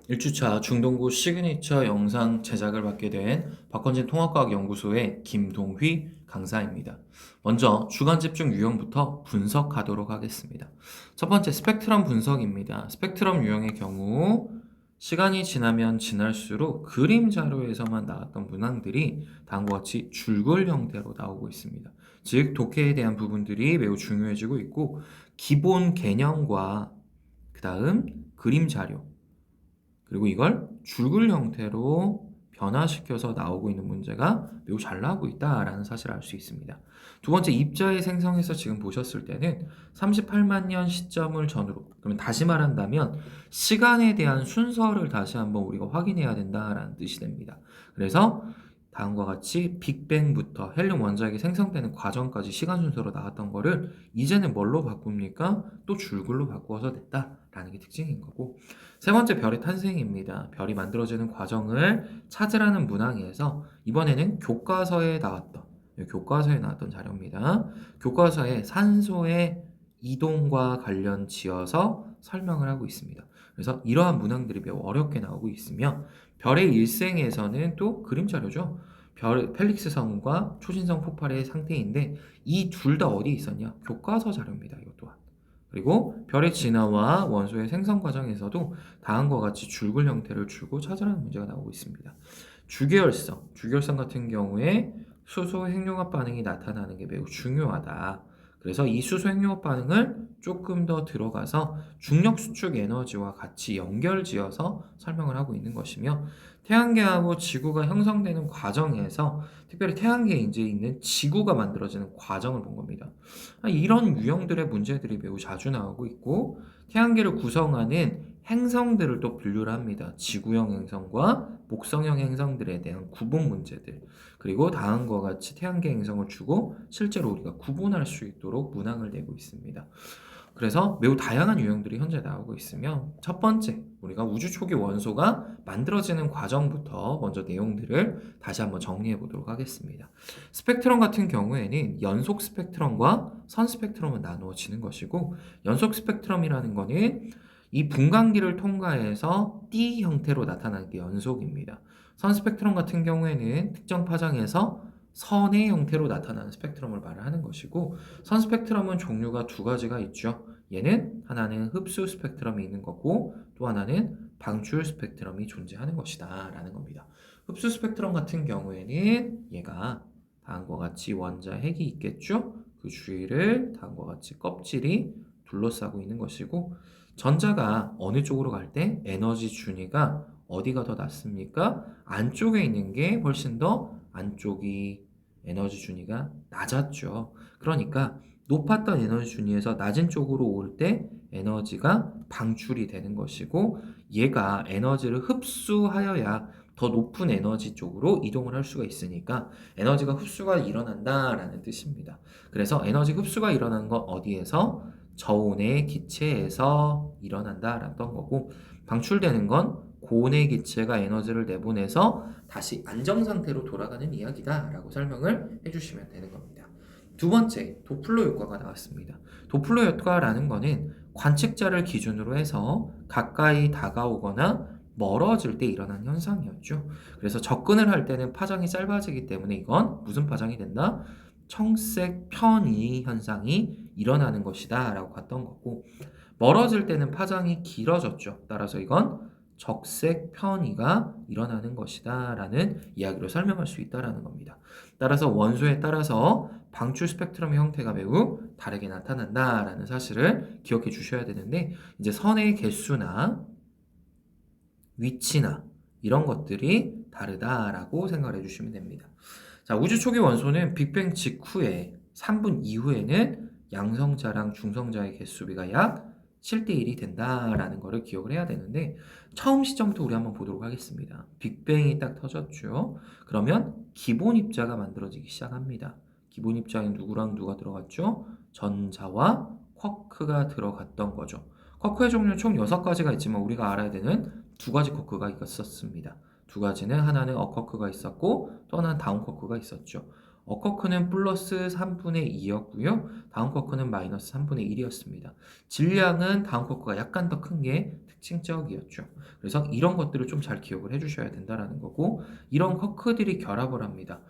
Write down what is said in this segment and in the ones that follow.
1주차 중동구 시그니처 영상 제작을 맡게 된 박건진 통합과학연구소의 김동휘 강사입니다. 먼저 주간 집중 유형부터 분석하도록 하겠습니다. 첫 번째 스펙트럼 분석입니다. 스펙트럼 유형의 경우 시간이 지나면 지날수록 그림 자료에서만 나왔던 문항들이 다음과 같이 줄글 형태로 나오고 있습니다. 즉 독해에 대한 부분들이 매우 중요해지고 있고 기본 개념과 그 다음 그림 자료 그리고 이걸 줄글 형태로 변화시켜서 나오고 있는 문제가 매우 잘 나오고 있다라는 사실을 알 수 있습니다. 두 번째, 입자의 생성에서 지금 보셨을 때는 38만 년 시점을 전후로, 그러면 다시 말한다면 시간에 대한 순서를 다시 한번 우리가 확인해야 된다라는 뜻이 됩니다. 그래서 다음과 같이 빅뱅부터 헬륨 원자핵이 생성되는 과정까지 시간 순서로 나왔던 거를 이제는 뭘로 바꿉니까? 또 줄글로 바꾸어서 냈다라는 게 특징인 거고, 세 번째 별의 탄생입니다. 별이 만들어지는 과정을 찾으라는 문항에서 이번에는 교과서에 나왔던 자료입니다. 교과서에 산소의 이동과 관련 지어서 설명을 하고 있습니다. 그래서 이러한 문항들이 매우 어렵게 나오고 있으며 별의 일생에서는 또 그림 자료죠. 별 펠릭스 성과 초신성 폭발의 상태인데 이 둘 다 어디에 있었냐? 교과서 자료입니다. 이것 또한. 그리고 별의 진화와 원소의 생성 과정에서도 다음과 같이 줄글 형태를 주고 찾으라는 문제가 나오고 있습니다. 주계열성 같은 경우에 수소 핵융합 반응이 나타나는 게 매우 중요하다. 그래서 이 수소 핵융합 반응을 조금 더 들어가서 중력 수축 에너지와 같이 연결지어서 설명을 하고 있는 것이며, 태양계하고 지구가 형성되는 과정에서 특별히 태양계에 이제 있는 지구가 만들어지는 과정을 본 겁니다. 이런 유형들의 문제들이 매우 자주 나오고 있고, 태양계를 구성하는 행성들을 또 분류를 합니다. 지구형 행성과 목성형 행성들에 대한 구분 문제들, 그리고 다음과 같이 태양계 행성을 주고 실제로 우리가 구분할 수 있도록 문항을 내고 있습니다. 그래서 매우 다양한 유형들이 현재 나오고 있으며, 첫 번째, 우리가 우주 초기 원소가 만들어지는 과정부터 먼저 내용들을 다시 한번 정리해 보도록 하겠습니다. 스펙트럼 같은 경우에는 연속 스펙트럼과 선 스펙트럼은 나누어지는 것이고, 연속 스펙트럼이라는 거는 이 분광기를 통과해서 띠 형태로 나타나는 게 연속입니다. 선 스펙트럼 같은 경우에는 특정 파장에서 선의 형태로 나타나는 스펙트럼을 말을 하는 것이고, 선 스펙트럼은 종류가 두 가지가 있죠. 얘는 하나는 흡수 스펙트럼이 있는 거고 또 하나는 방출 스펙트럼이 존재하는 것이다 라는 겁니다. 흡수 스펙트럼 같은 경우에는 얘가 다음과 같이 원자핵이 있겠죠. 그 주위를 다음과 같이 껍질이 둘러싸고 있는 것이고, 전자가 어느 쪽으로 갈 때 에너지 준위가 어디가 더 낮습니까? 안쪽에 있는 게 훨씬 더 안쪽이 에너지 준위가 낮았죠. 그러니까 높았던 에너지 준위에서 낮은 쪽으로 올 때 에너지가 방출이 되는 것이고, 얘가 에너지를 흡수하여야 더 높은 에너지 쪽으로 이동을 할 수가 있으니까 에너지가 흡수가 일어난다라는 뜻입니다. 그래서 에너지 흡수가 일어나는 건 어디에서? 저온의 기체에서 일어난다라는 거고, 방출되는 건 고온의 기체가 에너지를 내보내서 다시 안정 상태로 돌아가는 이야기다라고 설명을 해주시면 되는 겁니다. 두 번째, 도플러 효과가 나왔습니다. 도플러 효과라는 거는 관측자를 기준으로 해서 가까이 다가오거나 멀어질 때 일어나는 현상이었죠. 그래서 접근을 할 때는 파장이 짧아지기 때문에 이건 무슨 파장이 된다? 청색 편의 현상이 일어나는 것이다 라고 봤던 거고, 멀어질 때는 파장이 길어졌죠. 따라서 이건 적색 편의가 일어나는 것이다 라는 이야기로 설명할 수 있다라는 겁니다. 따라서 원소에 따라서 방출 스펙트럼의 형태가 매우 다르게 나타난다 라는 사실을 기억해 주셔야 되는데, 이제 선의 개수나 위치나 이런 것들이 다르다라고 생각을 해주시면 됩니다. 자, 우주 초기 원소는 빅뱅 직후에 3분 이후에는 양성자랑 중성자의 개수비가 약 7대1이 된다라는 거를 기억을 해야 되는데, 처음 시점부터 우리 한번 보도록 하겠습니다. 빅뱅이 딱 터졌죠. 그러면 기본 입자가 만들어지기 시작합니다. 기본 입자에 누구랑 누가 들어갔죠? 전자와 쿼크가 들어갔던 거죠. 쿼크의 종류는 총 6가지가 있지만 우리가 알아야 되는 두 가지 쿼크가 있었습니다. 두 가지는 하나는 업 쿼크가 있었고 또 하나는 다운 쿼크가 있었죠. 어커크는 플러스 3분의 2였고요. 다운 커크는 마이너스 3분의 1이었습니다. 질량은 다운 커크가 약간 더 큰 게 특징적이었죠. 그래서 이런 것들을 좀 잘 기억을 해주셔야 된다라는 거고, 이런 커크들이 결합을 합니다.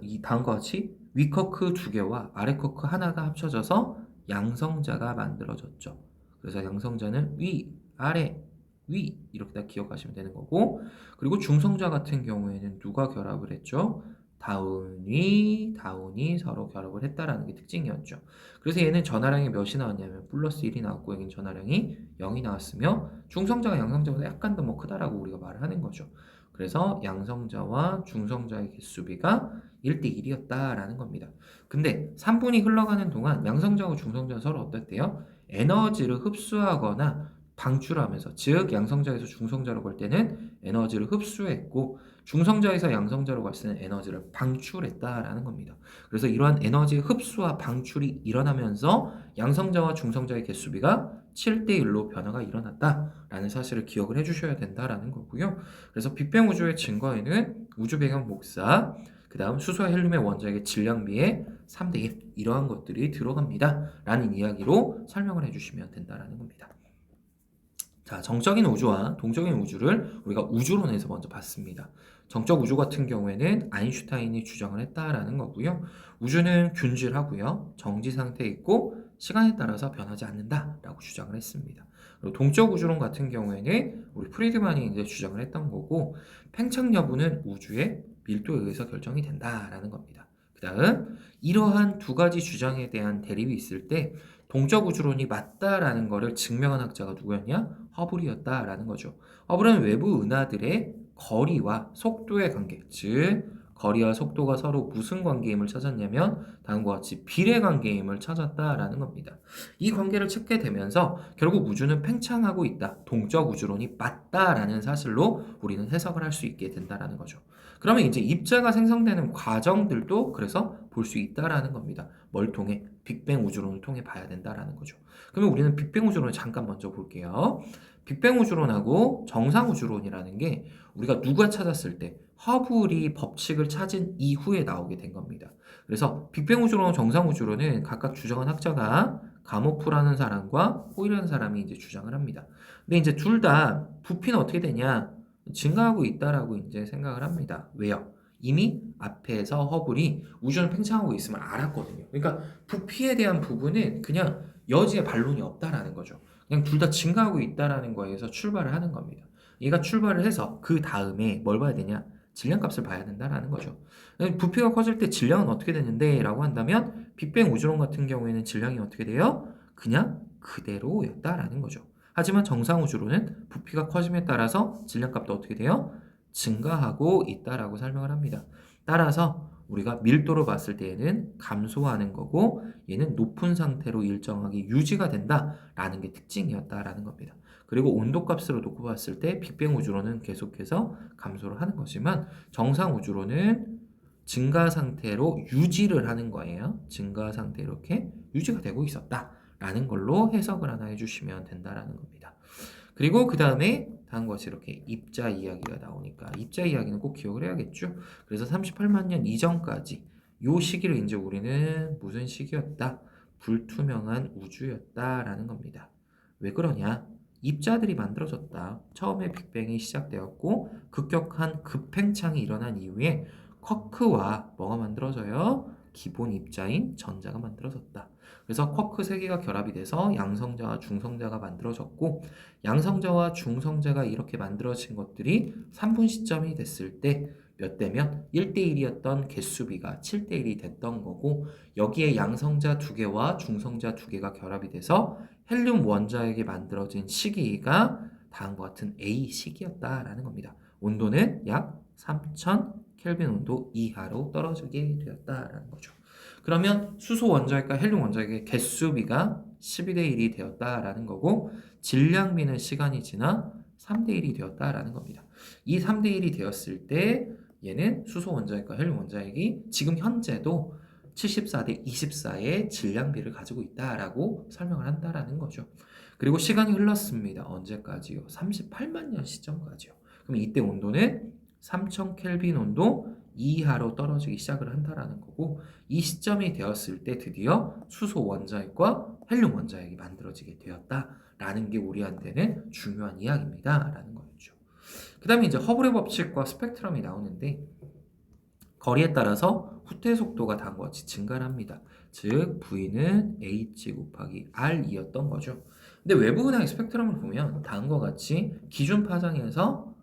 이 다음과 같이 위 커크 두 개와 아래 커크 하나가 합쳐져서 양성자가 만들어졌죠. 그래서 양성자는 위, 아래, 위 이렇게 다 기억하시면 되는 거고, 그리고 중성자 같은 경우에는 누가 결합을 했죠? 다운이 서로 결합을 했다라는 게 특징이었죠. 그래서 얘는 전하량이 몇이 나왔냐면 플러스 1이 나왔고, 여기는 전하량이 0이 나왔으며, 중성자가 양성자보다 약간 더 뭐 크다라고 우리가 말을 하는 거죠. 그래서 양성자와 중성자의 개수비가 1대 1이었다라는 겁니다. 근데 3분이 흘러가는 동안 양성자와 중성자는 서로 어땠대요? 에너지를 흡수하거나 방출하면서, 즉 양성자에서 중성자로 갈 때는 에너지를 흡수했고, 중성자에서 양성자로 갈 때는 에너지를 방출했다라는 겁니다. 그래서 이러한 에너지 흡수와 방출이 일어나면서 양성자와 중성자의 개수비가 7대1로 변화가 일어났다라는 사실을 기억을 해주셔야 된다라는 거고요. 그래서 빅뱅 우주의 증거에는 우주 배경 복사, 그 다음 수소와 헬륨의 원자핵의 질량비의 3대1 이러한 것들이 들어갑니다 라는 이야기로 설명을 해주시면 된다라는 겁니다. 자, 정적인 우주와 동적인 우주를 우리가 우주론에서 먼저 봤습니다. 정적 우주 같은 경우에는 아인슈타인이 주장을 했다라는 거고요. 우주는 균질하고요. 정지 상태에 있고 시간에 따라서 변하지 않는다라고 주장을 했습니다. 그리고 동적 우주론 같은 경우에는 우리 프리드만이 이제 주장을 했던 거고, 팽창 여부는 우주의 밀도에 의해서 결정이 된다라는 겁니다. 그 다음 이러한 두 가지 주장에 대한 대립이 있을 때 동적 우주론이 맞다라는 것을 증명한 학자가 누구였냐? 허블이었다라는 거죠. 허블은 외부 은하들의 거리와 속도의 관계, 즉 거리와 속도가 서로 무슨 관계임을 찾았냐면 다음과 같이 비례 관계임을 찾았다라는 겁니다. 이 관계를 찾게 되면서 결국 우주는 팽창하고 있다, 동적 우주론이 맞다라는 사실로 우리는 해석을 할 수 있게 된다라는 거죠. 그러면 이제 입자가 생성되는 과정들도 그래서 볼 수 있다라는 겁니다. 뭘 통해? 빅뱅 우주론을 통해 봐야 된다라는 거죠. 그러면 우리는 빅뱅 우주론을 잠깐 먼저 볼게요. 빅뱅 우주론하고 정상 우주론이라는 게 우리가 누가 찾았을 때 허블이 법칙을 찾은 이후에 나오게 된 겁니다. 그래서 빅뱅 우주론, 정상 우주론은 각각 주장한 학자가 가모프라는 사람과 호일이라는 사람이 이제 주장을 합니다. 근데 이제 둘 다 부피는 어떻게 되냐? 증가하고 있다라고 이제 생각을 합니다. 왜요? 이미 앞에서 허블이 우주는 팽창하고 있음을 알았거든요. 그러니까 부피에 대한 부분은 그냥 여지의 반론이 없다라는 거죠. 그냥 둘 다 증가하고 있다라는 거에서 출발을 하는 겁니다. 얘가 출발을 해서 그 다음에 뭘 봐야 되냐? 질량값을 봐야 된다라는 거죠. 부피가 커질 때 질량은 어떻게 되는데? 라고 한다면 빅뱅 우주론 같은 경우에는 질량이 어떻게 돼요? 그냥 그대로였다라는 거죠. 하지만 정상 우주론은 부피가 커짐에 따라서 질량값도 어떻게 돼요? 증가하고 있다라고 설명을 합니다. 따라서 우리가 밀도로 봤을 때에는 감소하는 거고, 얘는 높은 상태로 일정하게 유지가 된다라는 게 특징이었다라는 겁니다. 그리고 온도값으로 놓고 봤을 때 빅뱅 우주론은 계속해서 감소를 하는 거지만 정상 우주론은 증가 상태로 유지를 하는 거예요. 증가 상태 이렇게 유지가 되고 있었다라는 걸로 해석을 하나 해주시면 된다라는 겁니다. 그리고 그 다음에 다음과 같이 이렇게 입자 이야기가 나오니까 입자 이야기는 꼭 기억을 해야겠죠. 그래서 38만 년 이전까지 요 시기를 이제 우리는 무슨 시기였다? 불투명한 우주였다라는 겁니다. 왜 그러냐? 입자들이 만들어졌다. 처음에 빅뱅이 시작되었고 급격한 급팽창이 일어난 이후에 쿼크와 뭐가 만들어져요? 기본 입자인 전자가 만들어졌다. 그래서 쿼크 세 개가 결합이 돼서 양성자와 중성자가 만들어졌고, 양성자와 중성자가 이렇게 만들어진 것들이 3분 시점이 됐을 때 몇 대면 1대1이었던 개수비가 7대1이 됐던 거고, 여기에 양성자 두 개와 중성자 두 개가 결합이 돼서 헬륨 원자핵이 만들어진 시기가 다음과 같은 A 시기였다라는 겁니다. 온도는 약 3000 켈빈 온도 이하로 떨어지게 되었다라는 거죠. 그러면 수소 원자핵과 헬륨 원자핵의 개수비가 12대1이 되었다라는 거고, 질량비는 시간이 지나 3대1이 되었다라는 겁니다. 이 3대1이 되었을 때 얘는 수소 원자핵과 헬륨 원자핵이 지금 현재도 74대 24의 질량비를 가지고 있다라고 설명을 한다라는 거죠. 그리고 시간이 흘렀습니다. 언제까지요? 38만 년 시점까지요. 그럼 이때 온도는 3000 켈빈 온도 이하로 떨어지기 시작을 한다라는 거고, 이 시점이 되었을 때 드디어 수소 원자핵과 헬륨 원자핵이 만들어지게 되었다라는 게 우리한테는 중요한 이야기입니다라는 거였죠. 그 다음에 이제 허블의 법칙과 스펙트럼이 나오는데, 거리에 따라서 후퇴 속도가 다음과 같이 증가를 합니다. 즉 V는 h 곱하기 r이었던 거죠. 근데 외부 은하의 스펙트럼을 보면 다음과 같이 기준 파장에서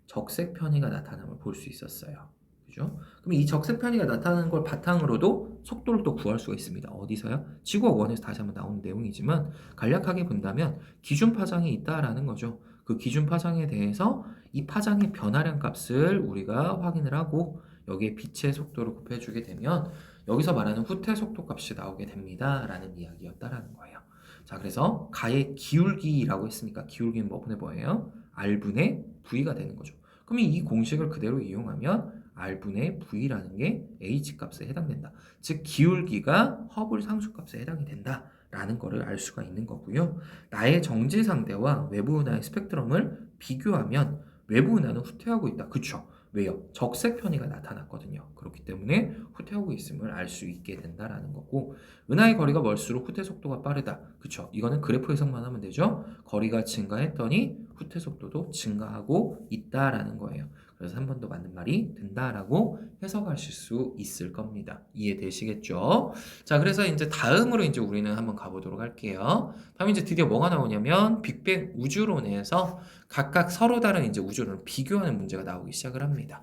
적색 편의가 나타남을 볼 수 있었어요. 그죠? 그럼 이 적색 편의가 나타나는 걸 바탕으로도 속도를 또 구할 수가 있습니다. 어디서요? 지구학 원에서 다시 한번 나오는 내용이지만 간략하게 본다면 기준 파장이 있다라는 거죠. 그 기준 파장에 대해서 이 파장의 변화량 값을 우리가 확인을 하고 여기에 빛의 속도를 곱해주게 되면 여기서 말하는 후퇴 속도 값이 나오게 됩니다. 라는 이야기였다라는 거예요. 자, 그래서 가의 기울기라고 했으니까 기울기는 뭐예요? R분의 V가 되는 거죠. 그럼 이 공식을 그대로 이용하면 R분의 V라는 게 H 값에 해당된다. 즉 기울기가 허블 상수값에 해당이 된다. 라는 거를 알 수가 있는 거고요. 나의 정지 상대와 외부 은하의 스펙트럼을 비교하면 외부 은하는 후퇴하고 있다. 그쵸? 왜요? 적색 편의가 나타났거든요. 그렇기 때문에 후퇴하고 있음을 알 수 있게 된다라는 거고, 은하의 거리가 멀수록 후퇴 속도가 빠르다. 그쵸? 이거는 그래프 해석만 하면 되죠. 거리가 증가했더니 후퇴 속도도 증가하고 있다라는 거예요. 그래서 한 번 더 맞는 말이 된다라고 해석하실 수 있을 겁니다. 이해되시겠죠? 자, 그래서 이제 다음으로 이제 우리는 한번 가보도록 할게요. 다음 이제 드디어 뭐가 나오냐면 빅뱅 우주론에서 각각 서로 다른 이제 우주론을 비교하는 문제가 나오기 시작을 합니다.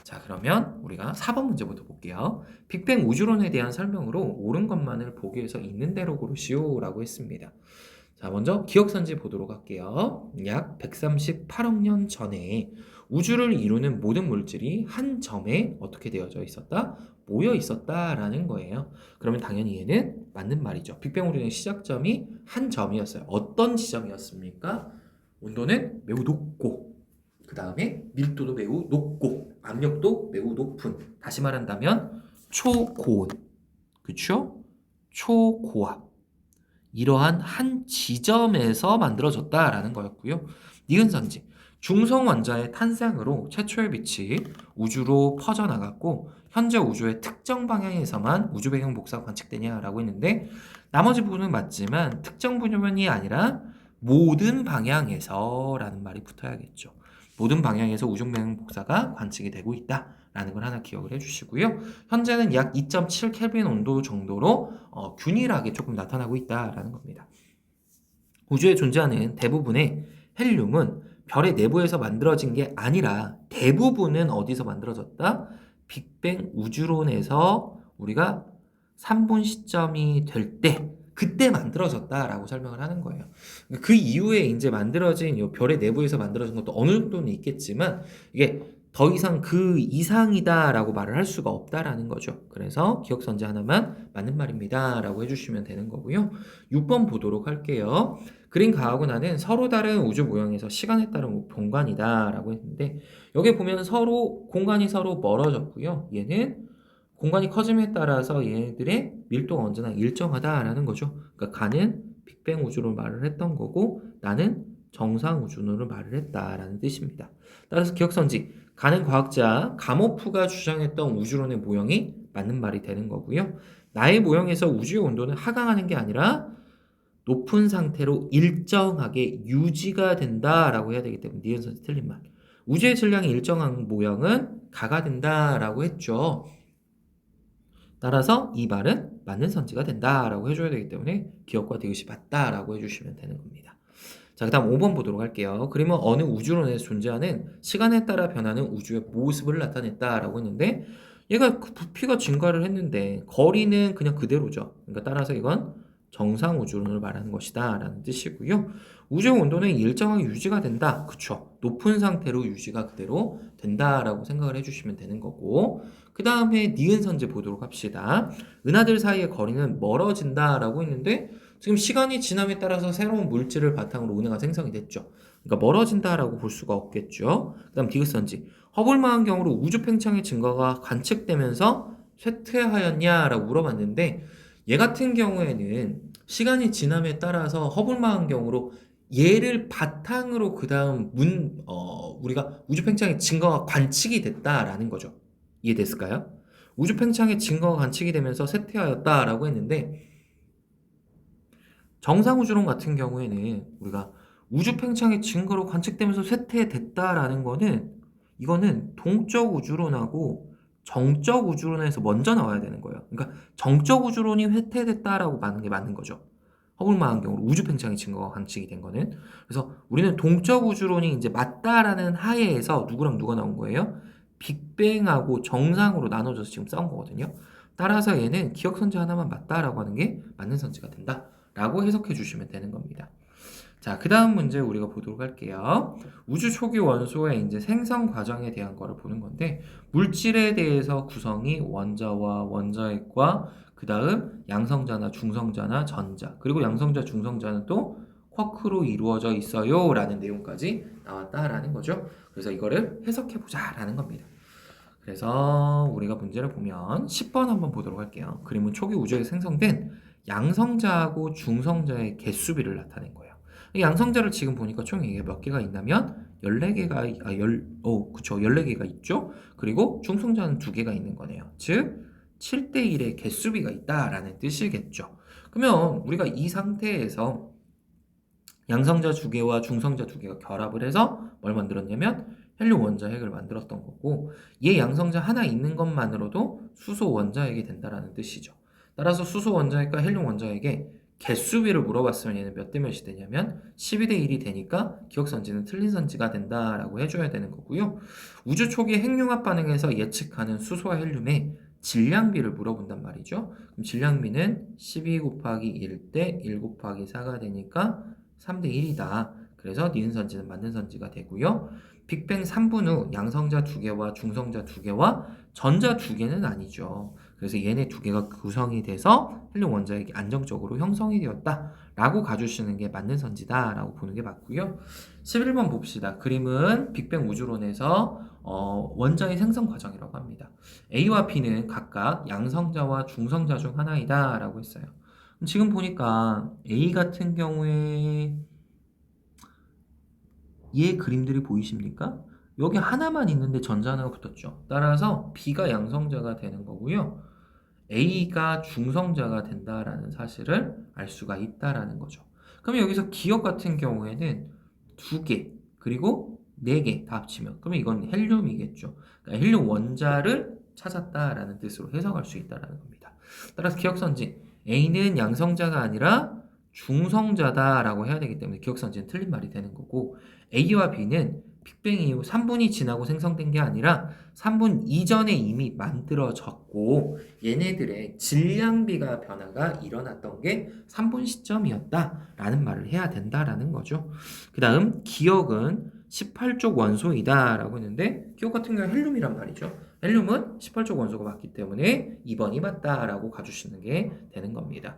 자, 그러면 우리가 4번 문제부터 볼게요. 빅뱅 우주론에 대한 설명으로 옳은 것만을 보기 위해서 있는 대로 고르시오라고 했습니다. 자, 먼저 기억선지 보도록 할게요. 약 138억 년 전에 우주를 이루는 모든 물질이 한 점에 어떻게 되어져 있었다? 모여 있었다라는 거예요. 그러면 당연히 얘는 맞는 말이죠. 빅뱅 우주론의 시작점이 한 점이었어요. 어떤 지점이었습니까? 온도는 매우 높고, 그 다음에 밀도도 매우 높고, 압력도 매우 높은, 다시 말한다면 초고온, 그쵸? 초고압, 이러한 한 지점에서 만들어졌다라는 거였고요. 니은선지, 중성 원자의 탄생으로 최초의 빛이 우주로 퍼져나갔고 현재 우주의 특정 방향에서만 우주 배경 복사가 관측되냐라고 했는데, 나머지 부분은 맞지만 특정 부분이 아니라 모든 방향에서 라는 말이 붙어야겠죠. 모든 방향에서 우주 배경 복사가 관측이 되고 있다라는 걸 하나 기억을 해주시고요. 현재는 약 2.7 켈빈 온도 정도로 균일하게 조금 나타나고 있다라는 겁니다. 우주에 존재하는 대부분의 헬륨은 별의 내부에서 만들어진 게 아니라 대부분은 어디서 만들어졌다? 빅뱅 우주론에서 우리가 3분 시점이 될 때 그때 만들어졌다라고 설명을 하는 거예요. 그 이후에 이제 만들어진 이 별의 내부에서 만들어진 것도 어느 정도는 있겠지만 이게 더 이상 그 이상이다라고 말을 할 수가 없다라는 거죠. 그래서 기억선지 하나만 맞는 말입니다라고 해주시면 되는 거고요. 6번 보도록 할게요. 그린 가하고 나는 서로 다른 우주 모형에서 시간에 따른 공간이다라고 했는데, 여기 보면 서로 공간이 서로 멀어졌고요. 얘는 공간이 커짐에 따라서 얘네들의 밀도가 언제나 일정하다라는 거죠. 그러니까 가는 빅뱅 우주로 말을 했던 거고 나는 정상 우주론으로 말을 했다라는 뜻입니다. 따라서 기억선지, 가는 과학자 가모프가 주장했던 우주론의 모형이 맞는 말이 되는 거고요. 나의 모형에서 우주의 온도는 하강하는 게 아니라 높은 상태로 일정하게 유지가 된다라고 해야 되기 때문에 니은선지 틀린 말. 우주의 질량이 일정한 모형은 가가 된다라고 했죠. 따라서 이 말은 맞는 선지가 된다라고 해줘야 되기 때문에 기억과 디귿이 맞다라고 해주시면 되는 겁니다. 자, 그 다음 5번 보도록 할게요. 그러면 어느 우주론에서 존재하는 시간에 따라 변하는 우주의 모습을 나타냈다라고 했는데, 얘가 그 부피가 증가를 했는데 거리는 그냥 그대로죠. 그러니까 따라서 이건 정상 우주론을 말하는 것이다 라는 뜻이고요. 우주의 온도는 일정하게 유지가 된다. 그쵸? 높은 상태로 유지가 그대로 된다라고 생각을 해주시면 되는 거고, 그 다음에 니은선지 보도록 합시다. 은하들 사이의 거리는 멀어진다라고 했는데 지금 시간이 지남에 따라서 새로운 물질을 바탕으로 은하가 생성이 됐죠. 그러니까 멀어진다라고 볼 수가 없겠죠. 그 다음 디귿선지, 허블 망원경으로 우주 팽창의 증가가 관측되면서 쇠퇴하였냐라고 물어봤는데, 얘 같은 경우에는 시간이 지남에 따라서 허블 망원경으로 얘를 바탕으로 그 다음 우리가 우주 팽창의 증가가 관측이 됐다라는 거죠. 이해됐을까요? 우주 팽창의 증거가 관측이 되면서 쇠퇴하였다라고 했는데 정상 우주론 같은 경우에는 우리가 우주 팽창의 증거로 관측되면서 쇠퇴됐다라는 거는 이거는 동적 우주론하고 정적 우주론에서 먼저 나와야 되는 거예요. 그러니까 정적 우주론이 쇠퇴됐다라고 말하는 게 맞는 거죠. 허블만한 경우로 우주 팽창의 증거가 관측이 된 거는. 그래서 우리는 동적 우주론이 이제 맞다라는 하에에서 누구랑 누가 나온 거예요? 빅뱅하고 정상으로 나눠져서 지금 싸운 거거든요. 따라서 얘는 기억선지 하나만 맞다라고 하는 게 맞는 선지가 된다. 라고 해석해 주시면 되는 겁니다. 자, 그 다음 문제 우리가 보도록 할게요. 우주 초기 원소의 이제 생성 과정에 대한 거를 보는 건데, 물질에 대해서 구성이 원자와 원자핵과 그 다음 양성자나 중성자나 전자, 그리고 양성자, 중성자는 또 쿼크로 이루어져 있어요. 라는 내용까지 나왔다라는 거죠. 그래서 이거를 해석해 보자 라는 겁니다. 그래서 우리가 문제를 보면 10번 한번 보도록 할게요. 그림은 초기 우주에 생성된 양성자하고 중성자의 개수비를 나타낸 거예요. 이 양성자를 지금 보니까 총 이게 몇 개가 있냐면 14개가 그쵸. 14개가 있죠. 그리고 중성자는 2개가 있는 거네요. 즉 7대 1의 개수비가 있다라는 뜻이겠죠. 그러면 우리가 이 상태에서 양성자 2개와 중성자 2개가 결합을 해서 뭘 만들었냐면 헬륨 원자핵을 만들었던 거고, 얘 양성자 하나 있는 것만으로도 수소 원자핵이 된다라는 뜻이죠. 따라서 수소 원자핵과 헬륨 원자핵의 개수비를 물어봤으면 얘는 몇 대 몇이 되냐면 12대 1이 되니까 기억선지는 틀린 선지가 된다라고 해줘야 되는 거고요. 우주 초기 핵융합 반응에서 예측하는 수소와 헬륨의 질량비를 물어본단 말이죠. 그럼 질량비는 12 곱하기 1 대 1 곱하기 4가 되니까 3대 1이다. 그래서 니은 선지는 맞는 선지가 되고요. 빅뱅 3분 후 양성자 2개와 중성자 2개와 전자 2개는 아니죠. 그래서 얘네 2개가 구성이 돼서 헬륨 원자핵이 안정적으로 형성이 되었다 라고 가주시는 게 맞는 선지다 라고 보는 게 맞고요. 11번 봅시다. 그림은 빅뱅 우주론에서 원자의 생성 과정이라고 합니다. A와 B는 각각 양성자와 중성자 중 하나이다 라고 했어요. 지금 보니까 A 같은 경우에 얘 그림들이 보이십니까? 여기 하나만 있는데 전자 하나가 붙었죠. 따라서 B가 양성자가 되는 거고요. A가 중성자가 된다라는 사실을 알 수가 있다라는 거죠. 그럼 여기서 기억 같은 경우에는 2개, 그리고 4개 다 합치면 그러면 이건 헬륨이겠죠. 그러니까 헬륨 원자를 찾았다라는 뜻으로 해석할 수 있다라는 겁니다. 따라서 기억선지 A는 양성자가 아니라 중성자다라고 해야 되기 때문에 기억선지는 틀린 말이 되는 거고, A와 B는 빅뱅 이후 3분이 지나고 생성된 게 아니라 3분 이전에 이미 만들어졌고 얘네들의 질량비가 변화가 일어났던 게 3분 시점이었다라는 말을 해야 된다라는 거죠. 그 다음 기억은 18족 원소이다라고 했는데 기억 같은 경우는 헬륨이란 말이죠. 헬륨은 18족 원소가 맞기 때문에 2번이 맞다라고 가주시는 게 되는 겁니다.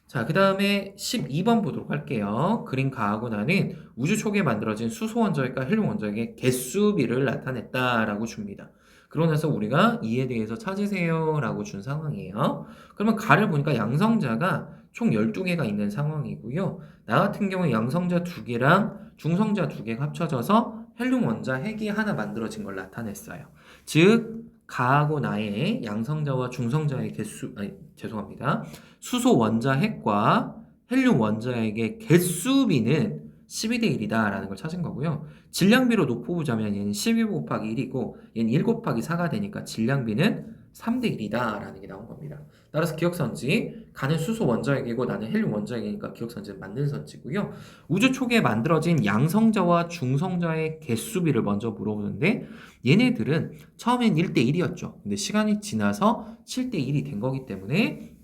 자, 그 다음에 12번 보도록 할게요. 그림 가하고 나는 우주 초기에 만들어진 수소 원자핵과 헬륨 원자핵의 개수비를 나타냈다라고 줍니다. 그러고 나서 우리가 이에 대해서 찾으세요 라고 준 상황이에요. 그러면 가를 보니까 양성자가 총 12개가 있는 상황이고요. 나 같은 경우에 양성자 2개랑 중성자 2개가 합쳐져서 헬륨 원자핵이 하나 만들어진 걸 나타냈어요. 즉 가하고 나의 양성자와 중성자의 개수, 죄송합니다. 수소 원자핵과 헬륨 원자핵의 개수비는 12대 1이다라는 걸 찾은 거고요. 질량비로 높여보자면 얘는 12 곱하기 1이고 얘는 1 곱하기 4가 되니까 질량비는 3대 1이다라는 게 나온 겁니다. 따라서 기억선지 가는 수소 원자핵이고 나는 헬륨 원자핵이니까 기억선지는 맞는 선지고요. 우주 초기에 만들어진 양성자와 중성자의 개수비를 먼저 물어보는데 얘네들은 처음엔 1대 1이었죠. 근데 시간이 지나서 7대 1이 된 거기 때문에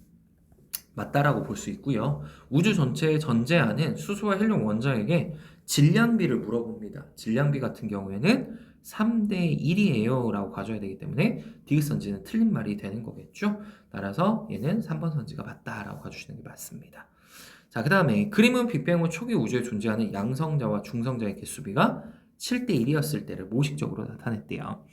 맞다라고 볼 수 있고요. 우주 전체의 전제하는 수소와 헬륨 원자에게 질량비를 물어봅니다. 질량비 같은 경우에는 3대 1이에요 라고 가져야 되기 때문에 디귿선지는 틀린 말이 되는 거겠죠. 따라서 얘는 3번 선지가 맞다라고 가주시는 게 맞습니다. 자, 그 다음에 그림은 빅뱅 후 초기 우주에 존재하는 양성자와 중성자의 개수비가 7대 1이었을 때를 모식적으로 나타냈대요.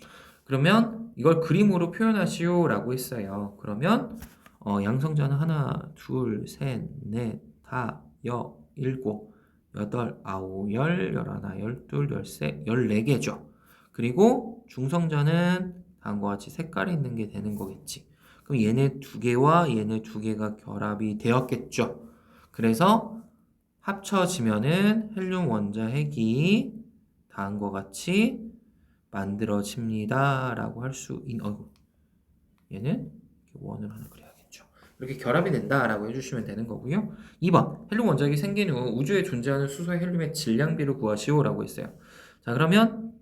그러면 이걸 그림으로 표현하시오 라고 했어요. 그러면 양성자는 하나, 둘, 셋, 넷, 다, 여, 일곱, 여덟, 아홉, 열, 열하나, 열둘, 열세, 14개죠. 그리고 중성자는 다음과 같이 색깔이 있는 게 되는 거겠지. 그럼 얘네 두 개와 얘네 두 개가 결합이 되었겠죠. 그래서 합쳐지면은 헬륨 원자핵이 다음과 같이 만들어집니다. 라고 할 수 있는, 얘는 원을 하나 그려야겠죠. 이렇게 결합이 된다라고 해주시면 되는 거고요. 2번, 헬륨 원자핵이 생긴 후 우주에 존재하는 수소의 헬륨의 질량비를 구하시오라고 했어요. 자, 그러면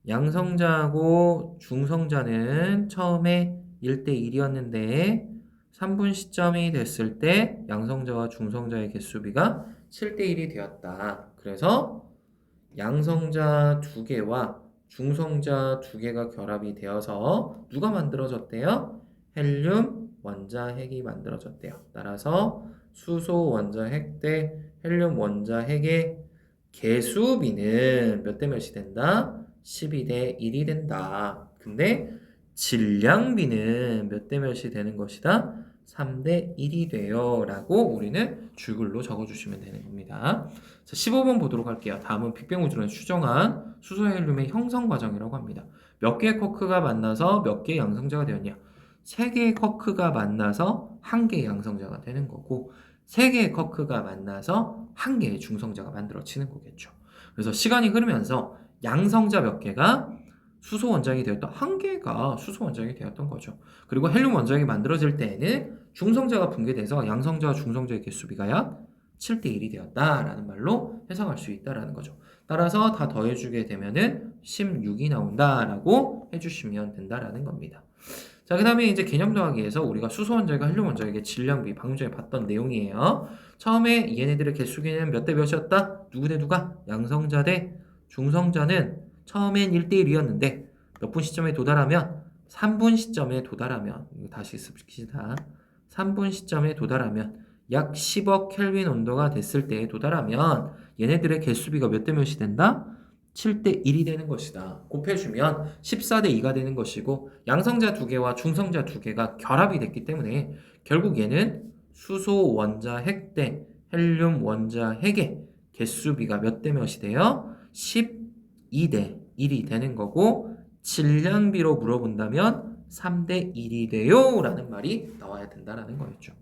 양성자하고 중성자는 처음에 1대1이었는데 3분 시점이 됐을 때 양성자와 중성자의 개수비가 7대1이 되었다. 그래서 양성자 두 개와 중성자 두 개가 결합이 되어서 누가 만들어졌대요? 헬륨 원자핵이 만들어졌대요. 따라서 수소 원자핵 대 헬륨 원자핵의 개수비는 몇 대 몇이 된다? 12대 1이 된다. 근데 질량비는 몇 대 몇이 되는 것이다? 3대 1이 돼요. 라고 우리는 줄글로 적어주시면 되는 겁니다. 자, 15번 보도록 할게요. 다음은 빅뱅 우주론에 추정한 수소헬륨의 형성 과정이라고 합니다. 몇 개의 쿼크가 만나서 몇 개의 양성자가 되었냐? 3개의 쿼크가 만나서 1개의 양성자가 되는 거고 3개의 쿼크가 만나서 1개의 중성자가 만들어지는 거겠죠. 그래서 시간이 흐르면서 양성자 몇 개가 수소 원자핵이 되었던 1개가 수소 원자핵이 되었던 거죠. 그리고 헬륨 원자핵이 만들어질 때에는 중성자가 붕괴돼서 양성자와 중성자의 개수비가 약 7대1이 되었다라는 말로 해석할 수 있다라는 거죠. 따라서 다 더해주게 되면은 16이 나온다라고 해주시면 된다라는 겁니다. 자, 그 다음에 이제 개념 더하기에서 우리가 수소 원자핵과 헬륨 원자핵의 질량비 방금 전에 봤던 내용이에요. 처음에 얘네들의 개수비는 몇 대 몇이었다? 누구 대 누가? 양성자 대 중성자는 처음엔 1대1이었는데 몇 분 시점에 도달하면 3분 시점에 도달하면 다시 씁시다. 3분 시점에 도달하면 약 10억 켈빈 온도가 됐을 때에 도달하면 얘네들의 개수비가 몇 대 몇이 된다? 7대 1이 되는 것이다. 곱해주면 14대 2가 되는 것이고 양성자 두 개와 중성자 두 개가 결합이 됐기 때문에 결국 얘는 수소 원자핵 대 헬륨 원자핵의 개수비가 몇 대 몇이 돼요? 12대 1이 되는 거고 질량비로 물어본다면 3대 1이 돼요 라는 말이 나와야 된다라는 거였죠.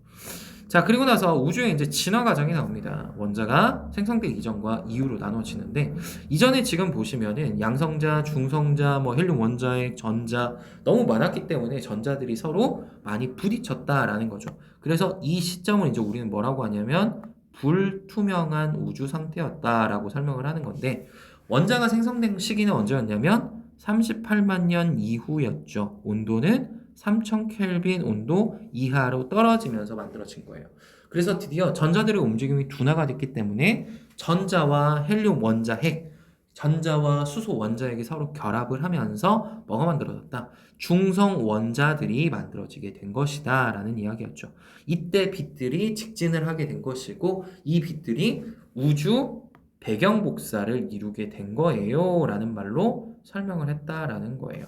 자, 그리고 나서 우주에 이제 진화 과정이 나옵니다. 원자가 생성되기 이전과 이후로 나눠지는데 이전에 지금 보시면은 양성자, 중성자, 뭐 헬륨 원자핵, 전자 너무 많았기 때문에 전자들이 서로 많이 부딪혔다라는 거죠. 그래서 이 시점을 이제 우리는 뭐라고 하냐면 불투명한 우주 상태였다라고 설명을 하는 건데 원자가 생성된 시기는 언제였냐면 38만 년 이후였죠. 온도는 3000 켈빈 온도 이하로 떨어지면서 만들어진 거예요. 그래서 드디어 전자들의 움직임이 둔화가 됐기 때문에 전자와 헬륨 원자핵, 전자와 수소 원자핵이 서로 결합을 하면서 뭐가 만들어졌다? 중성 원자들이 만들어지게 된 것이다 라는 이야기였죠. 이때 빛들이 직진을 하게 된 것이고 이 빛들이 우주 배경 복사를 이루게 된 거예요 라는 말로 설명을 했다라는 거예요.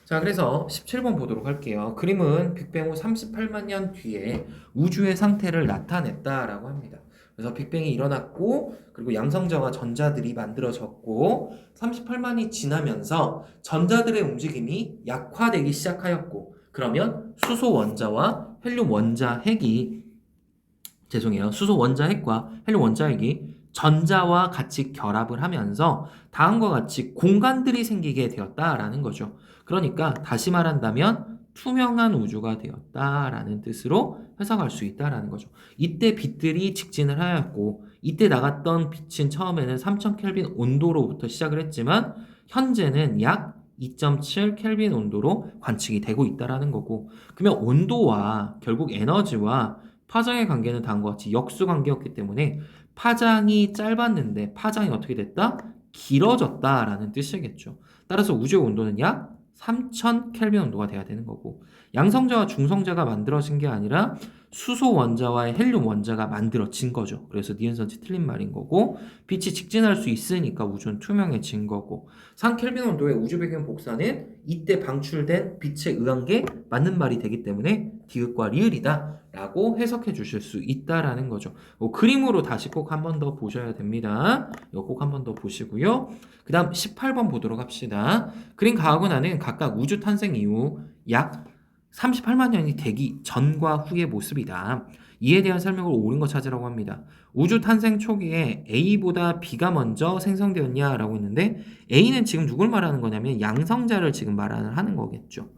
자, 그래서 17번 보도록 할게요. 그림은 빅뱅 후 38만 년 뒤에 우주의 상태를 나타냈다라고 합니다. 그래서 빅뱅이 일어났고 그리고 양성자와 전자들이 만들어졌고 38만이 지나면서 전자들의 움직임이 약화되기 시작하였고 그러면 수소 원자와 헬륨 원자핵이 수소 원자핵과 헬륨 원자핵이 전자와 같이 결합을 하면서 다음과 같이 공간들이 생기게 되었다라는 거죠. 그러니까 다시 말한다면 투명한 우주가 되었다라는 뜻으로 해석할 수 있다라는 거죠. 이때 빛들이 직진을 하였고 이때 나갔던 빛은 처음에는 3000 켈빈 온도로부터 시작을 했지만 현재는 약 2.7 켈빈 온도로 관측이 되고 있다라는 거고 그러면 온도와 결국 에너지와 파장의 관계는 다음과 같이 역수 관계였기 때문에 파장이 짧았는데 파장이 어떻게 됐다? 길어졌다라는 뜻이겠죠. 따라서 우주의 온도는 약 3000 켈빈 온도가 돼야 되는 거고 양성자와 중성자가 만들어진 게 아니라 수소 원자와 헬륨 원자가 만들어진 거죠. 그래서 니은선지 틀린 말인 거고, 빛이 직진할 수 있으니까 우주는 투명해진 거고, 3켈빈 온도의 우주 배경 복사는 이때 방출된 빛에 의한 게 맞는 말이 되기 때문에 디귿과 리을이다 라고 해석해 주실 수 있다라는 거죠. 그림으로 다시 꼭 한 번 더 보셔야 됩니다. 이거 꼭 한 번 더 보시고요. 그 다음 18번 보도록 합시다. 그림 가하고 나는 각각 우주 탄생 이후 약 38만 년이 되기 전과 후의 모습이다. 이에 대한 설명을 옳은 거 찾으라고 합니다. 우주 탄생 초기에 A보다 B가 먼저 생성되었냐라고 했는데 A는 지금 누굴 말하는 거냐면 양성자를 지금 말하는 거겠죠.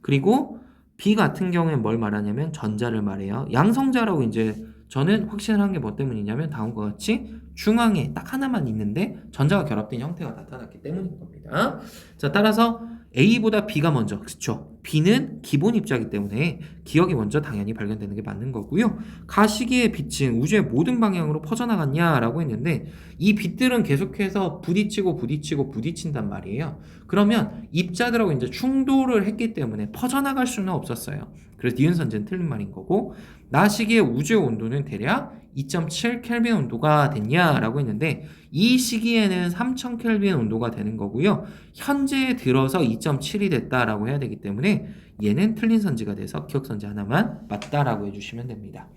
그리고 B 같은 경우에는 뭘 말하냐면 전자를 말해요. 양성자라고 이제 저는 확신을 한 게 뭐 때문이냐면 다음과 같이 중앙에 딱 하나만 있는데 전자가 결합된 형태가 나타났기 때문인 겁니다. 자, 따라서 A보다 B가 먼저, 그쵸? B는 기본 입자이기 때문에 기억이 먼저 당연히 발견되는 게 맞는 거고요. 가시기의 빛은 우주의 모든 방향으로 퍼져나갔냐라고 했는데 이 빛들은 계속해서 부딪힌단 말이에요. 그러면 입자들하고 이제 충돌을 했기 때문에 퍼져나갈 수는 없었어요. 그래서 니은선지는 틀린 말인 거고, 나시기의 우주의 온도는 대략 2.7 켈빈 온도가 됐냐라고 했는데 이 시기에는 3000 켈빈 온도가 되는 거고요. 현재에 들어서 2.7이 됐다라고 해야 되기 때문에 얘는 틀린 선지가 돼서 기억선지 하나만 맞다라고 해주시면 됩니다.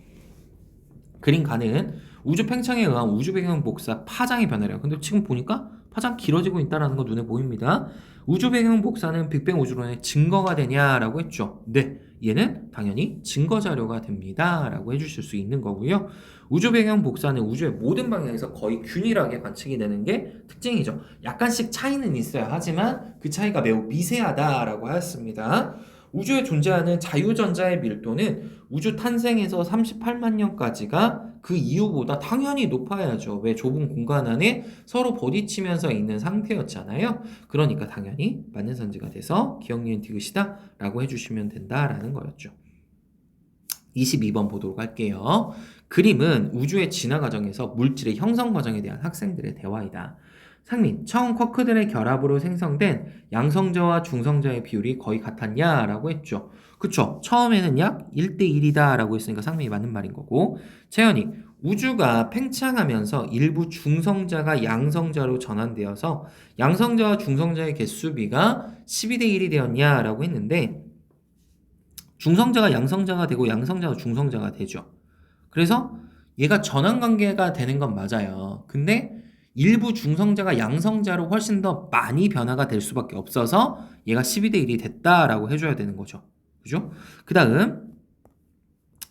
그림 가는 우주 팽창에 의한 우주 배경 복사 파장의 변화래요. 근데 지금 보니까 파장 길어지고 있다는 거 눈에 보입니다. 우주 배경 복사는 빅뱅 우주론의 증거가 되냐라고 했죠. 네, 얘는 당연히 증거 자료가 됩니다 라고 해주실 수 있는 거고요. 우주 배경 복사는 우주의 모든 방향에서 거의 균일하게 관측이 되는 게 특징이죠. 약간씩 차이는 있어야 하지만 그 차이가 매우 미세하다라고 하였습니다. 우주에 존재하는 자유전자의 밀도는 우주 탄생에서 38만 년까지가 그 이후보다 당연히 높아야죠. 왜? 좁은 공간 안에 서로 부딪히면서 있는 상태였잖아요. 그러니까 당연히 맞는 선지가 돼서 기억, 니은, 디귿이다 라고 해주시면 된다라는 거였죠. 22번 보도록 할게요. 그림은 우주의 진화 과정에서 물질의 형성 과정에 대한 학생들의 대화이다. 상민, 처음 쿼크들의 결합으로 생성된 양성자와 중성자의 비율이 거의 같았냐라고 했죠. 그쵸? 처음에는 약 1대1이다 라고 했으니까 상민이 맞는 말인 거고, 채연이, 우주가 팽창하면서 일부 중성자가 양성자로 전환되어서 양성자와 중성자의 개수비가 12대1이 되었냐라고 했는데 중성자가 양성자가 되고 양성자가 중성자가 되죠. 그래서 얘가 전환 관계가 되는 건 맞아요. 근데 일부 중성자가 양성자로 훨씬 더 많이 변화가 될 수밖에 없어서 얘가 12대1이 됐다라고 해줘야 되는 거죠. 그죠? 그 다음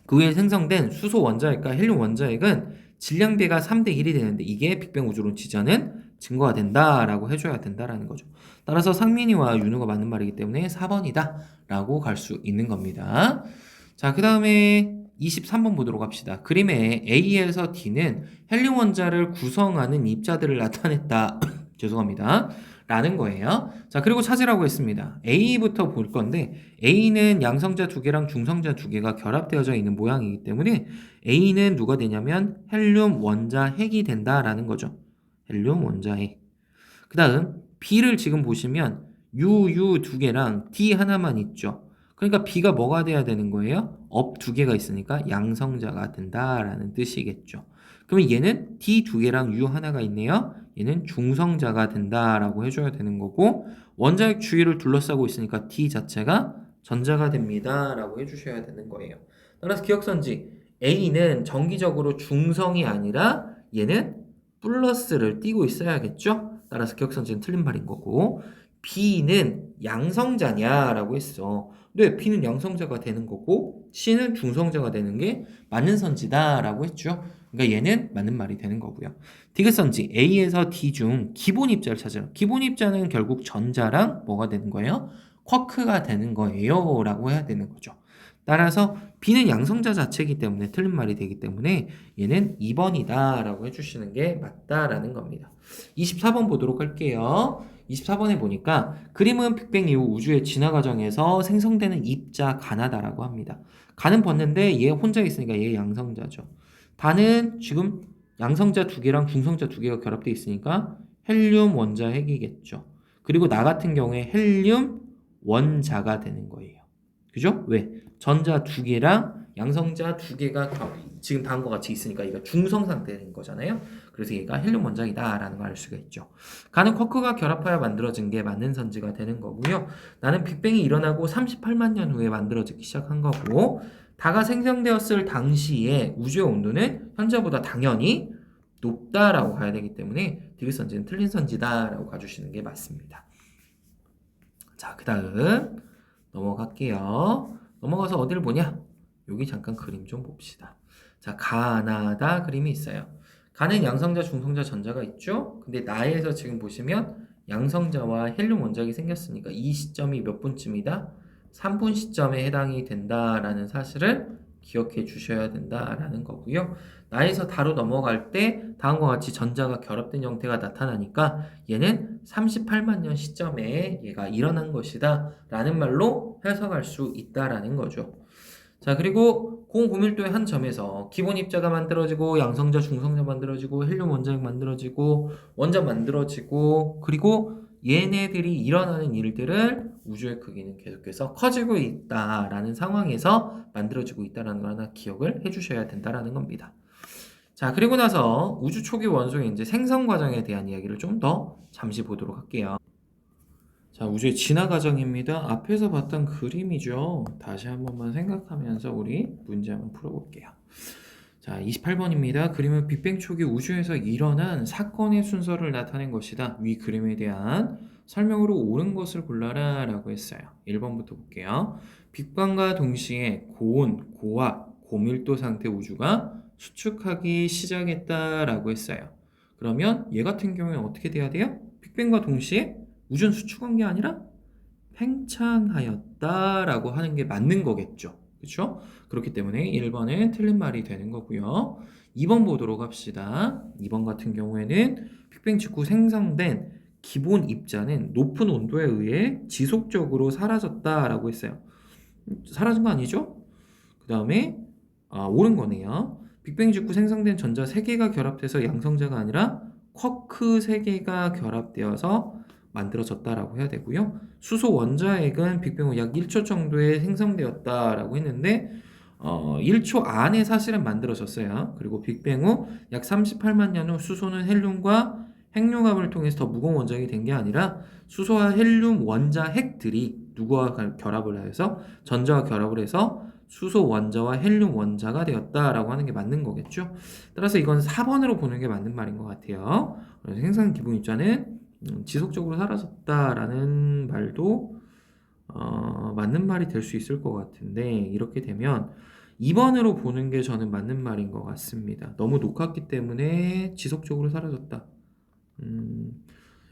그 후에 생성된 수소 원자핵과 헬륨 원자핵은 질량비가 3대1이 되는데 이게 빅뱅 우주론 지자는 증거가 된다라고 해줘야 된다라는 거죠. 따라서 상민이와 윤우가 맞는 말이기 때문에 4번이다 라고 갈 수 있는 겁니다. 자, 그 다음에 23번 보도록 합시다. 그림의 A에서 D는 헬륨 원자를 구성하는 입자들을 나타냈다. 죄송합니다. 라는 거예요. 자, 그리고 찾으라고 했습니다. A부터 볼 건데 A는 양성자 2개랑 중성자 2개가 결합되어져 있는 모양이기 때문에 A는 누가 되냐면 헬륨 원자핵이 된다라는 거죠. 헬륨 원자핵. 그 다음 B를 지금 보시면 U 2개랑 D 하나만 있죠. 그러니까 B가 뭐가 돼야 되는 거예요? 업 2개가 있으니까 양성자가 된다라는 뜻이겠죠. 그러면 얘는 D 2개랑 U 하나가 있네요. 얘는 중성자가 된다라고 해줘야 되는 거고, 원자핵 주위를 둘러싸고 있으니까 D 자체가 전자가 됩니다 라고 해주셔야 되는 거예요. 따라서 기억선지 A는 정기적으로 중성이 아니라 얘는 플러스를 띄고 있어야겠죠. 따라서 기억선지는 틀린 말인 거고, B는 양성자냐라고 했어. 네, B는 양성자가 되는 거고 C는 중성자가 되는 게 맞는 선지다라고 했죠. 그러니까 얘는 맞는 말이 되는 거고요. 디귿선지 A에서 D 중 기본 입자를 찾아요. 기본 입자는 결국 전자랑 뭐가 되는 거예요? 쿼크가 되는 거예요 라고 해야 되는 거죠. 따라서 B는 양성자 자체이기 때문에 틀린 말이 되기 때문에 얘는 2번이다 라고 해주시는 게 맞다라는 겁니다. 24번 보도록 할게요. 24번에 보니까 그림은 빅뱅 이후 우주의 진화 과정에서 생성되는 입자 가나다라고 합니다. 가는 벗는데 얘 혼자 있으니까 얘 양성자죠. 다는 지금 양성자 2개랑 중성자 2개가 결합되어 있으니까 헬륨 원자핵이겠죠. 그리고 나 같은 경우에 헬륨 원자가 되는 거예요. 그죠? 왜? 전자 두 개랑 양성자 두 개가 지금 다음과 같이 있으니까 얘가 중성 상태인 거잖아요. 그래서 얘가 헬륨 원자이다라는 걸 알 수가 있죠. 가는 쿼크가 결합하여 만들어진 게 맞는 선지가 되는 거고요. 나는 빅뱅이 일어나고 38만 년 후에 만들어지기 시작한 거고, 다가 생성되었을 당시에 우주의 온도는 현재보다 당연히 높다라고 가야 되기 때문에 디귿 선지는 틀린 선지다라고 가주시는 게 맞습니다. 자, 그 다음 넘어갈게요. 넘어가서 어디를 보냐? 여기 잠깐 그림 좀 봅시다. 자, 가나다 그림이 있어요. 가는 양성자, 중성자, 전자가 있죠? 근데 나에서 지금 보시면 양성자와 헬륨 원자가 생겼으니까 이 시점이 몇 분쯤이다? 3분 시점에 해당이 된다라는 사실을 기억해 주셔야 된다라는 거고요. 나에서 다로 넘어갈 때 다음과 같이 전자가 결합된 형태가 나타나니까 얘는 38만 년 시점에 얘가 일어난 것이다 라는 말로 해석할 수 있다라는 거죠. 자, 그리고 공고밀도의 한 점에서 기본 입자가 만들어지고 양성자, 중성자 만들어지고 헬륨 원자핵 만들어지고 원자 만들어지고, 그리고 얘네들이 일어나는 일들을 우주의 크기는 계속해서 커지고 있다라는 상황에서 만들어지고 있다라는 걸 하나 기억을 해주셔야 된다라는 겁니다. 자, 그리고 나서 우주 초기 원소의 이제 생성 과정에 대한 이야기를 좀 더 잠시 보도록 할게요. 자, 우주의 진화 과정입니다. 앞에서 봤던 그림이죠. 다시 한 번만 생각하면서 우리 문제 한번 풀어볼게요. 자, 28번입니다. 그림은 빅뱅 초기 우주에서 일어난 사건의 순서를 나타낸 것이다. 위 그림에 대한 설명으로 옳은 것을 골라라 라고 했어요. 1번부터 볼게요. 빅뱅과 동시에 고온, 고압, 고밀도 상태 우주가 수축하기 시작했다라고 했어요. 그러면 얘 같은 경우에는 어떻게 돼야 돼요? 빅뱅과 동시에 우주는 수축한 게 아니라 팽창하였다라고 하는 게 맞는 거겠죠. 그렇죠? 그렇기 때문에 1번은 틀린 말이 되는 거고요. 2번 보도록 합시다. 2번 같은 경우에는 빅뱅 직후 생성된 기본 입자는 높은 온도에 의해 지속적으로 사라졌다라고 했어요. 사라진 거 아니죠? 그 다음에 옳은 거네요. 빅뱅 직후 생성된 전자 3개가 결합돼서 양성자가 아니라 쿼크 3개가 결합되어서 만들어졌다라고 해야 되고요. 수소 원자핵은 빅뱅 후 약 1초 정도에 생성되었다라고 했는데 1초 안에 사실은 만들어졌어요. 그리고 빅뱅 후 약 38만 년 후 수소는 헬륨과 핵융합을 통해서 더 무거운 원자핵이 된 게 아니라 수소와 헬륨 원자핵들이 누구와 결합을 해서 전자와 결합을 해서 수소 원자와 헬륨 원자가 되었다라고 하는 게 맞는 거겠죠. 따라서 이건 4번으로 보는 게 맞는 말인 것 같아요. 그래서 생성 기본 입자는 지속적으로 사라졌다라는 말도 맞는 말이 될 수 있을 것 같은데, 이렇게 되면 2번으로 보는 게 저는 맞는 말인 것 같습니다. 너무 녹았기 때문에 지속적으로 사라졌다.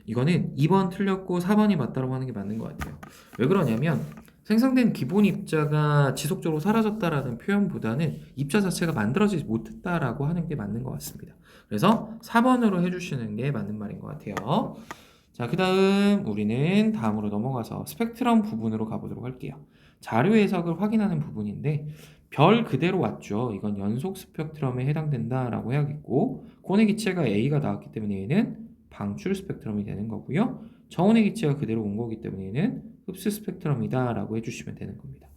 이거는 2번 틀렸고 4번이 맞다고 하는 게 맞는 것 같아요. 왜 그러냐면 생성된 기본 입자가 지속적으로 사라졌다라는 표현보다는 입자 자체가 만들어지지 못했다라고 하는 게 맞는 것 같습니다. 그래서 4번으로 해주시는 게 맞는 말인 것 같아요. 자, 그 다음 우리는 다음으로 넘어가서 스펙트럼 부분으로 가보도록 할게요. 자료 해석을 확인하는 부분인데 별 그대로 왔죠. 이건 연속 스펙트럼에 해당된다라고 해야겠고, 곤의 기체가 A가 나왔기 때문에 얘는 방출 스펙트럼이 되는 거고요. 저온의 기체가 그대로 온 거기 때문에 얘는 흡수 스펙트럼이다 라고 해주시면 되는 겁니다.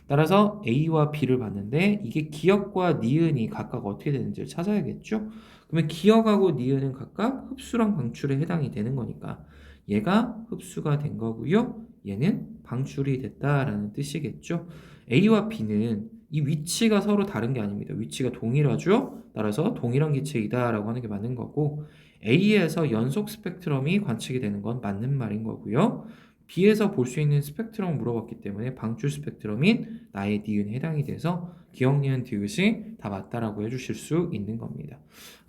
따라서 A와 B를 봤는데 이게 기억과 니은이 각각 어떻게 되는지를 찾아야겠죠. 그러면 기억하고 니은은 각각 흡수랑 방출에 해당이 되는 거니까 얘가 흡수가 된 거고요. 얘는 방출이 됐다라는 뜻이겠죠. A와 B는 이 위치가 서로 다른 게 아닙니다. 위치가 동일하죠. 따라서 동일한 기체이다 라고 하는 게 맞는 거고, A에서 연속 스펙트럼이 관측이 되는 건 맞는 말인 거고요. B에서 볼 수 있는 스펙트럼을 물어봤기 때문에 방출 스펙트럼인 나의 니은에 해당이 돼서 기억, 니은, 디귿이 다 맞다라고 해주실 수 있는 겁니다.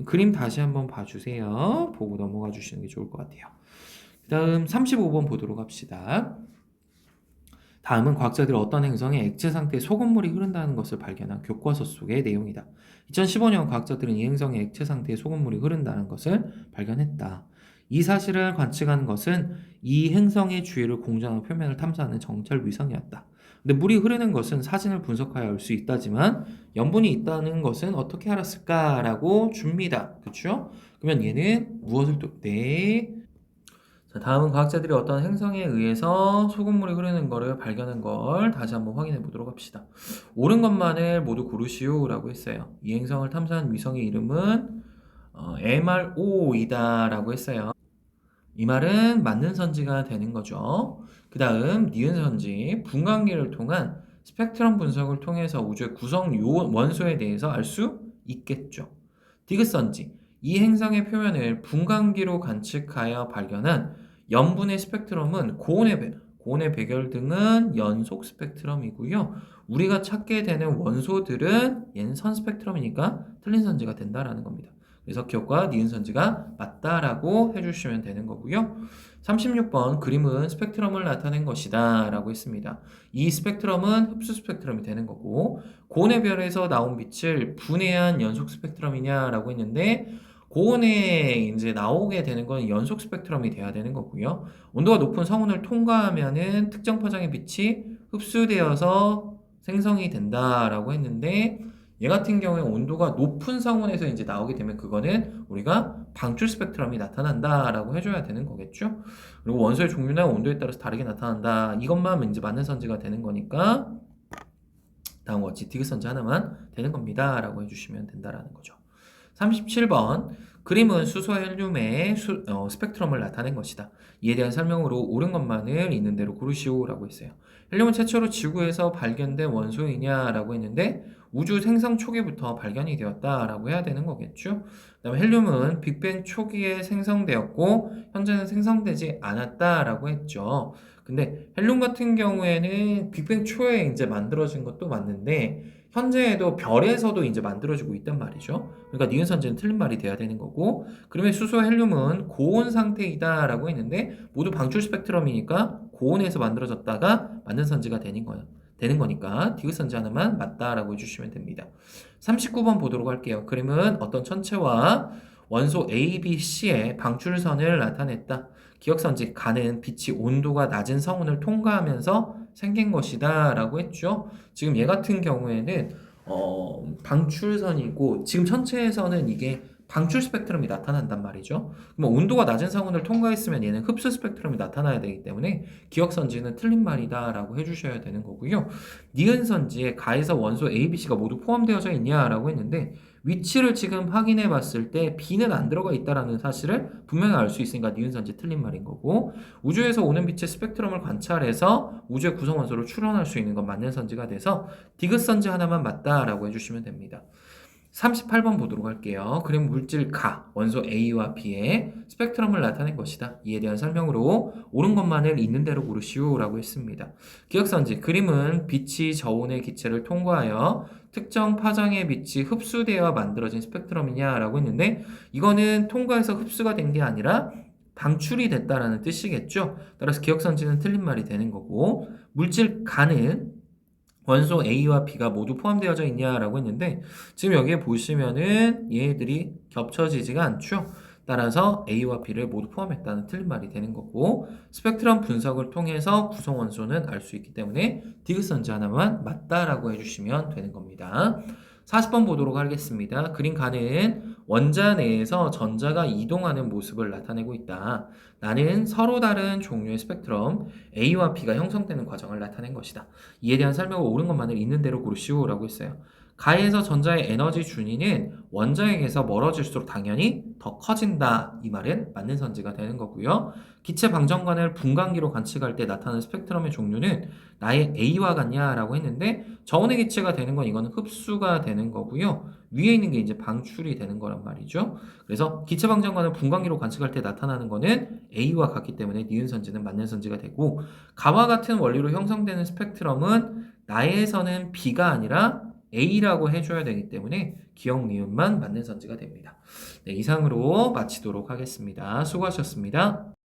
그림 다시 한번 봐주세요. 보고 넘어가 주시는 게 좋을 것 같아요. 그 다음 35번 보도록 합시다. 다음은 과학자들이 어떤 행성에 액체 상태의 소금물이 흐른다는 것을 발견한 교과서 속의 내용이다. 2015년 과학자들은 이 행성에 액체 상태의 소금물이 흐른다는 것을 발견했다. 이 사실을 관측한 것은 이 행성의 주위를 공전하는 표면을 탐사하는 정찰 위성이었다. 근데 물이 흐르는 것은 사진을 분석하여 알 수 있다지만 염분이 있다는 것은 어떻게 알았을까라고 줍니다. 그렇죠? 그러면 얘는 무엇을 또 자, 다음은 과학자들이 어떤 행성에 의해서 소금물이 흐르는 것을 발견한 걸 다시 한번 확인해 보도록 합시다. 옳은 것만을 모두 고르시오라고 했어요. 이 행성을 탐사한 위성의 이름은 MR5이다라고 했어요. 이 말은 맞는 선지가 되는 거죠. 그 다음 니은 선지, 분광기를 통한 스펙트럼 분석을 통해서 우주의 구성 원소에 대해서 알 수 있겠죠. 디귿 선지, 이 행성의 표면을 분광기로 관측하여 발견한 염분의 스펙트럼은 고온의 백열 등은 연속 스펙트럼이고요. 우리가 찾게 되는 원소들은 얘는 선 스펙트럼이니까 틀린 선지가 된다라는 겁니다. 그래서 기억과 니은 선지가 맞다라고 해주시면 되는 거고요. 36번 그림은 스펙트럼을 나타낸 것이다 라고 했습니다. 이 스펙트럼은 흡수 스펙트럼이 되는 거고 고온의 별에서 나온 빛을 분해한 연속 스펙트럼이냐라고 했는데 고온에 이제 나오게 되는 건 연속 스펙트럼이 돼야 되는 거고요. 온도가 높은 성운을 통과하면은 특정 파장의 빛이 흡수되어서 생성이 된다라고 했는데 얘 같은 경우에 온도가 높은 성운에서 이제 나오게 되면 그거는 우리가 방출 스펙트럼이 나타난다라고 해줘야 되는 거겠죠. 그리고 원소의 종류나 온도에 따라서 다르게 나타난다. 이것만 이제 맞는 선지가 되는 거니까 다음과 같이 디귿 선지 하나만 되는 겁니다. 라고 해주시면 된다라는 거죠. 37번 그림은 수소와 헬륨의 스펙트럼을 나타낸 것이다. 이에 대한 설명으로 옳은 것만을 있는 대로 고르시오라고 했어요. 헬륨은 최초로 지구에서 발견된 원소이냐라고 했는데 우주 생성 초기부터 발견이 되었다라고 해야 되는 거겠죠. 그다음에 헬륨은 빅뱅 초기에 생성되었고 현재는 생성되지 않았다라고 했죠. 근데 헬륨 같은 경우에는 빅뱅 초에 이제 만들어진 것도 맞는데 현재에도 별에서도 이제 만들어지고 있단 말이죠. 그러니까 니은 선지는 틀린 말이 돼야 되는 거고, 그러면 수소와 헬륨은 고온 상태이다라고 했는데 모두 방출 스펙트럼이니까 고온에서 만들어졌다가 맞는 선지가 되는 거니까 디귿 선지 하나만 맞다라고 해주시면 됩니다. 39번 보도록 할게요. 그림은 어떤 천체와 원소 A, B, C의 방출선을 나타냈다. 기억선지 가는 빛이 온도가 낮은 성운을 통과하면서 생긴 것이다 라고 했죠. 지금 얘 같은 경우에는 방출선이고 지금 천체에서는 이게 방출 스펙트럼이 나타난단 말이죠. 그럼 온도가 낮은 상온을 통과했으면 얘는 흡수 스펙트럼이 나타나야 되기 때문에 기억선지는 틀린 말이다 라고 해주셔야 되는 거고요. 니은 선지에 가에서 원소 A, B, C가 모두 포함되어져 있냐라고 했는데 위치를 지금 확인해 봤을 때 B는 안 들어가 있다라는 사실을 분명히 알 수 있으니까 니은 선지 틀린 말인 거고 우주에서 오는 빛의 스펙트럼을 관찰해서 우주의 구성 원소를 추론할 수 있는 건 맞는 선지가 돼서 디귿 선지 하나만 맞다라고 해주시면 됩니다. 38번 보도록 할게요. 그림 물질 가, 원소 A와 B의 스펙트럼을 나타낸 것이다. 이에 대한 설명으로 옳은 것만을 있는 대로 고르시오라고 했습니다. 기억선지, 그림은 빛이 저온의 기체를 통과하여 특정 파장의 빛이 흡수되어 만들어진 스펙트럼이냐라고 했는데 이거는 통과해서 흡수가 된 게 아니라 방출이 됐다라는 뜻이겠죠. 따라서 기억선지는 틀린 말이 되는 거고 물질 가는 원소 A와 B가 모두 포함되어져 있냐라고 했는데 지금 여기에 보시면은 얘들이 겹쳐지지가 않죠. 따라서 A와 B를 모두 포함했다는 틀린 말이 되는 거고 스펙트럼 분석을 통해서 구성 원소는 알 수 있기 때문에 디귿 선지 하나만 맞다라고 해주시면 되는 겁니다. 40번 보도록 하겠습니다. 그림 가는 원자 내에서 전자가 이동하는 모습을 나타내고 있다. 나는 서로 다른 종류의 스펙트럼 A와 B가 형성되는 과정을 나타낸 것이다. 이에 대한 설명을 옳은 것만을 있는 대로 고르시오라고 했어요. 가에서 전자의 에너지 준위는 원자에게서 멀어질수록 당연히 더 커진다. 이 말은 맞는 선지가 되는 거고요. 기체 방정관을 분광기로 관측할 때 나타나는 스펙트럼의 종류는 나의 A와 같냐라고 했는데 저온의 기체가 되는 건 이거는 흡수가 되는 거고요. 위에 있는 게 이제 방출이 되는 거란 말이죠. 그래서 기체 방정관을 분광기로 관측할 때 나타나는 거는 A와 같기 때문에 니은 선지는 맞는 선지가 되고 가와 같은 원리로 형성되는 스펙트럼은 나에서는 B가 아니라 A라고 해줘야 되기 때문에 기억 니은만 맞는 선지가 됩니다. 네, 이상으로 마치도록 하겠습니다. 수고하셨습니다.